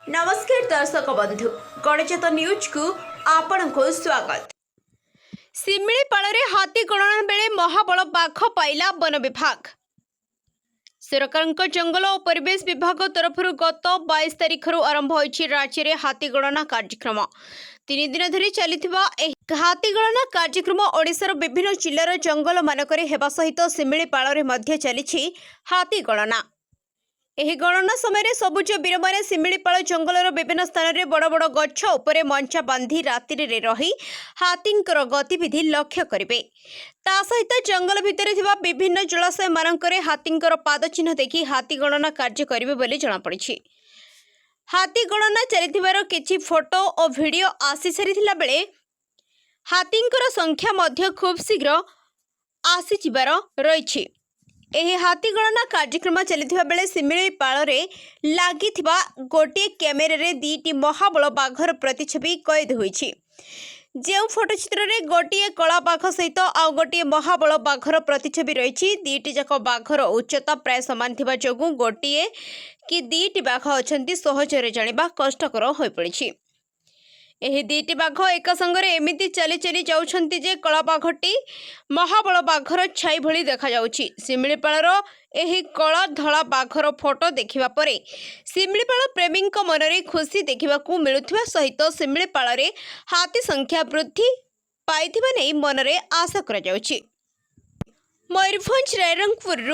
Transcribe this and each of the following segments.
नमस्कार दर्शक बंधु गणजात न्यूज को आपण को स्वागत। शिमिलीपाल हाथी गणना बेले महाबल बाघ पाइला वन विभाग। सरकार जंगल और परिवेश विभाग तरफ गत 22 तारिख आरंभ होइछि राज्य में हाथी गणना कार्यक्रम। 3 दिन धरी चलिथिबा हाथी गणना कार्यक्रम ओडिशार विभिन्न जिलार जंगल मानकरे हेबा सहित शिमिलीपाल रे मध्य चलिछि हाथी गणना। एही गणना समय सबुज वीर मैंने शिमिलीपाल जंगलर विभिन्न स्थान में बड़ बड़ गछ उपरे मंचा बांधी राति रही हाथींकर गतिविधि लक्ष्य करेंगे। ता सहित जंगल भितर थिबा विभिन्न जलाशय मानकरे हाथींकर पादचिन्ह देखि हाथी गणना कार्य करेंगे बोली जଣାपड़ी। हाथी गणना चलिथिबार किछि फोटो और वीडियो आसी सारिथिला बेले हाथींकर संख्या मध्य खूब शीघ्र आसीजिबार रहिछि। एही हाथी गणना कार्यक्रम चलिथिबा बेले शिमिलीपाल रे लागिथिबा गोटे कैमेरा रे 2टी महाबल बाघर प्रतिछवि कैद होइछि। जो फोटोचित्र रे गोटे कला बाघ सहित आउ गोटे महाबल बाघर प्रतिछवि रहिछि। 2टी जाक बाघर उच्चता प्राय समान थिबा जोगु गोटे कि 2टी बाघ अछंती सहजरे जानिबा कष्टकर होई पड़िछि। एही 2टी बाघ एक संगरे एमिति चली चली जाउछंती जे कला बाघटी महाबल बाघर छाई भली देखा जाउछि। शिमिलीपालर एही कला धला बाघर फोटो देखिबा परे शिमिलीपाल प्रेमीक मनरे खुशी देखिबाकू मिलुथिबा सहित शिमिलीपाल रे हाथी संख्या वृद्धि पाइथिबा नै मनरे आशा करा जाउछि। मयूरभंज रायरंगपुर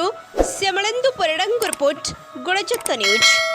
श्यामलेन्दु परिडांग रिपोर्ट गणजात न्यूज।